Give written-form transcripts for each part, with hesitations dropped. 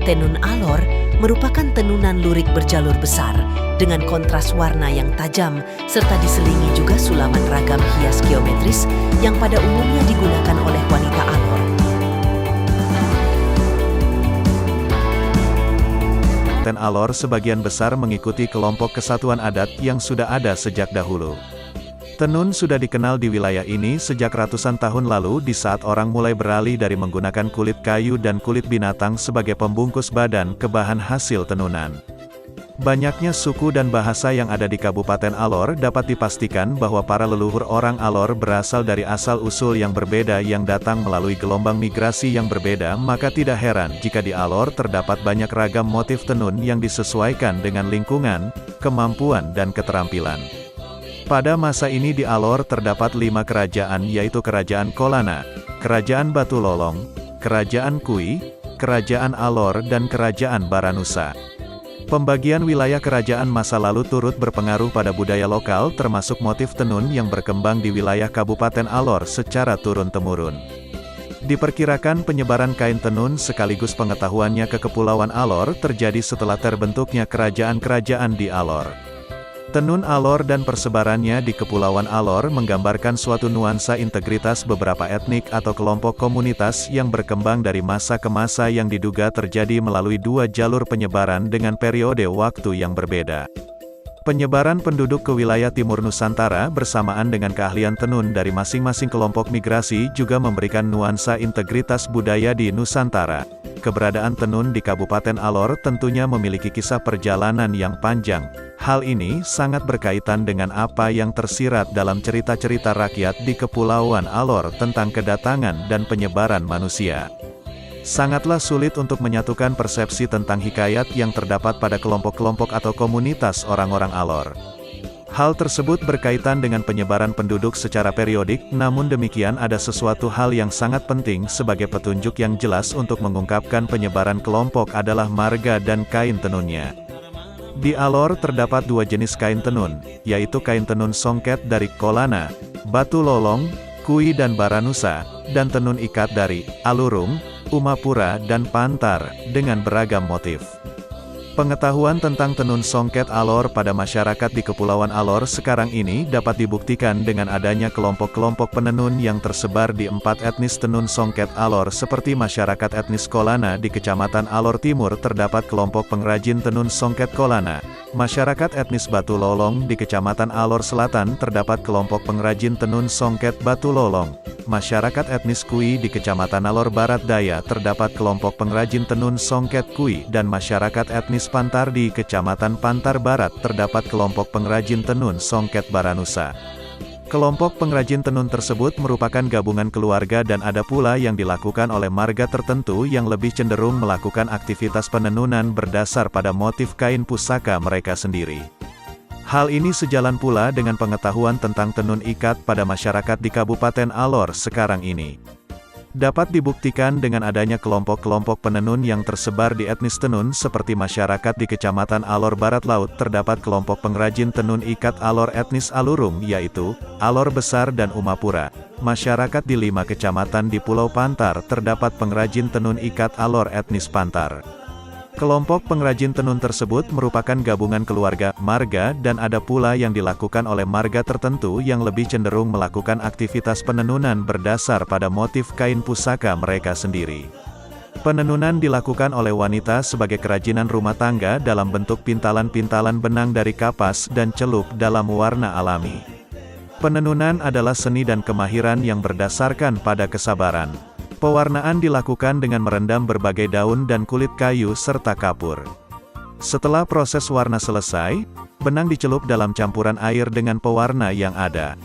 Tenun Alor merupakan tenunan lurik berjalur besar dengan kontras warna yang tajam serta diselingi juga sulaman ragam hias geometris yang pada umumnya digunakan oleh wanita Alor. Ten Alor sebagian besar mengikuti kelompok kesatuan adat yang sudah ada sejak dahulu. Tenun sudah dikenal di wilayah ini sejak ratusan tahun lalu di saat orang mulai beralih dari menggunakan kulit kayu dan kulit binatang sebagai pembungkus badan ke bahan hasil tenunan. Banyaknya suku dan bahasa yang ada di Kabupaten Alor dapat dipastikan bahwa para leluhur orang Alor berasal dari asal-usul yang berbeda yang datang melalui gelombang migrasi yang berbeda, maka tidak heran jika di Alor terdapat banyak ragam motif tenun yang disesuaikan dengan lingkungan, kemampuan dan keterampilan. Pada masa ini di Alor terdapat 5 kerajaan yaitu Kerajaan Kolana, Kerajaan Batu Lolong, Kerajaan Kui, Kerajaan Alor dan Kerajaan Baranusa. Pembagian wilayah kerajaan masa lalu turut berpengaruh pada budaya lokal termasuk motif tenun yang berkembang di wilayah Kabupaten Alor secara turun-temurun. Diperkirakan penyebaran kain tenun sekaligus pengetahuannya ke Kepulauan Alor terjadi setelah terbentuknya kerajaan-kerajaan di Alor. Tenun Alor dan persebarannya di Kepulauan Alor menggambarkan suatu nuansa integritas beberapa etnik atau kelompok komunitas yang berkembang dari masa ke masa yang diduga terjadi melalui 2 jalur penyebaran dengan periode waktu yang berbeda. Penyebaran penduduk ke wilayah timur Nusantara bersamaan dengan keahlian tenun dari masing-masing kelompok migrasi juga memberikan nuansa integritas budaya di Nusantara. Keberadaan tenun di Kabupaten Alor tentunya memiliki kisah perjalanan yang panjang. Hal ini sangat berkaitan dengan apa yang tersirat dalam cerita-cerita rakyat di Kepulauan Alor tentang kedatangan dan penyebaran manusia. Sangatlah sulit untuk menyatukan persepsi tentang hikayat yang terdapat pada kelompok-kelompok atau komunitas orang-orang Alor. Hal tersebut berkaitan dengan penyebaran penduduk secara periodik, namun demikian ada sesuatu hal yang sangat penting sebagai petunjuk yang jelas untuk mengungkapkan penyebaran kelompok adalah marga dan kain tenunnya. Di Alor terdapat 2 jenis kain tenun, yaitu kain tenun songket dari Kolana, Batu Lolong, Kui dan Baranusa, dan tenun ikat dari Alurung, Umapura dan Pantar, dengan beragam motif. Pengetahuan tentang tenun songket Alor pada masyarakat di Kepulauan Alor sekarang ini dapat dibuktikan dengan adanya kelompok-kelompok penenun yang tersebar di 4 etnis tenun songket Alor seperti masyarakat etnis Kolana di Kecamatan Alor Timur terdapat kelompok pengrajin tenun songket Kolana. Masyarakat etnis Batu Lolong di Kecamatan Alor Selatan terdapat kelompok pengrajin tenun songket Batu Lolong. Masyarakat etnis Kui di Kecamatan Alor Barat Daya terdapat kelompok pengrajin tenun songket Kui dan masyarakat etnis Pantar di Kecamatan Pantar Barat terdapat kelompok pengrajin tenun songket Baranusa. Kelompok pengrajin tenun tersebut merupakan gabungan keluarga dan ada pula yang dilakukan oleh marga tertentu yang lebih cenderung melakukan aktivitas penenunan berdasar pada motif kain pusaka mereka sendiri. Hal ini sejalan pula dengan pengetahuan tentang tenun ikat pada masyarakat di Kabupaten Alor sekarang ini. Dapat dibuktikan dengan adanya kelompok-kelompok penenun yang tersebar di etnis tenun seperti masyarakat di Kecamatan Alor Barat Laut terdapat kelompok pengrajin tenun ikat Alor etnis Alurung yaitu Alor Besar dan Umapura. Masyarakat di 5 kecamatan di Pulau Pantar terdapat pengrajin tenun ikat Alor etnis Pantar. Kelompok pengrajin tenun tersebut merupakan gabungan keluarga, marga, dan ada pula yang dilakukan oleh marga tertentu yang lebih cenderung melakukan aktivitas penenunan berdasar pada motif kain pusaka mereka sendiri. Penenunan dilakukan oleh wanita sebagai kerajinan rumah tangga dalam bentuk pintalan-pintalan benang dari kapas dan celup dalam warna alami. Penenunan adalah seni dan kemahiran yang berdasarkan pada kesabaran. Pewarnaan dilakukan dengan merendam berbagai daun dan kulit kayu serta kapur. Setelah proses warna selesai, benang dicelup dalam campuran air dengan pewarna yang ada.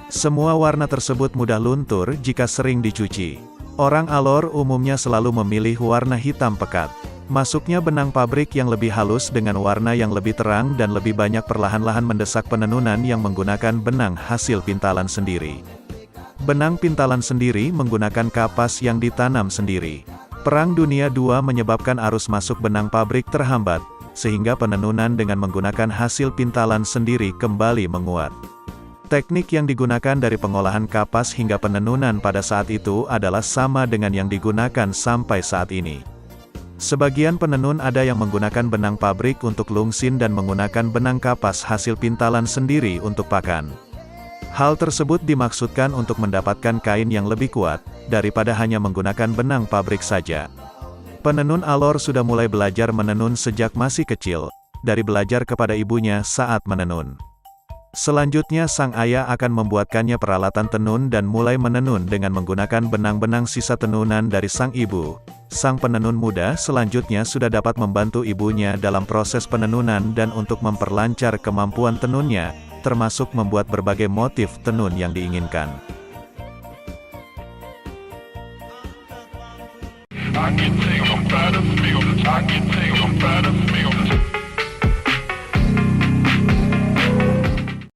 Semua warna tersebut mudah luntur jika sering dicuci. Orang Alor umumnya selalu memilih warna hitam pekat. Masuknya benang pabrik yang lebih halus dengan warna yang lebih terang dan lebih banyak perlahan-lahan mendesak penenunan yang menggunakan benang hasil pintalan sendiri. Benang pintalan sendiri menggunakan kapas yang ditanam sendiri. Perang Dunia II menyebabkan arus masuk benang pabrik terhambat, sehingga penenunan dengan menggunakan hasil pintalan sendiri kembali menguat. Teknik yang digunakan dari pengolahan kapas hingga penenunan pada saat itu adalah sama dengan yang digunakan sampai saat ini. Sebagian penenun ada yang menggunakan benang pabrik untuk lungsin dan menggunakan benang kapas hasil pintalan sendiri untuk pakan. Hal tersebut dimaksudkan untuk mendapatkan kain yang lebih kuat, daripada hanya menggunakan benang pabrik saja. Penenun Alor sudah mulai belajar menenun sejak masih kecil, dari belajar kepada ibunya saat menenun. Selanjutnya sang ayah akan membuatkannya peralatan tenun dan mulai menenun dengan menggunakan benang-benang sisa tenunan dari sang ibu. Sang penenun muda selanjutnya sudah dapat membantu ibunya dalam proses penenunan dan untuk memperlancar kemampuan tenunnya, termasuk membuat berbagai motif tenun yang diinginkan. I can take 'em better.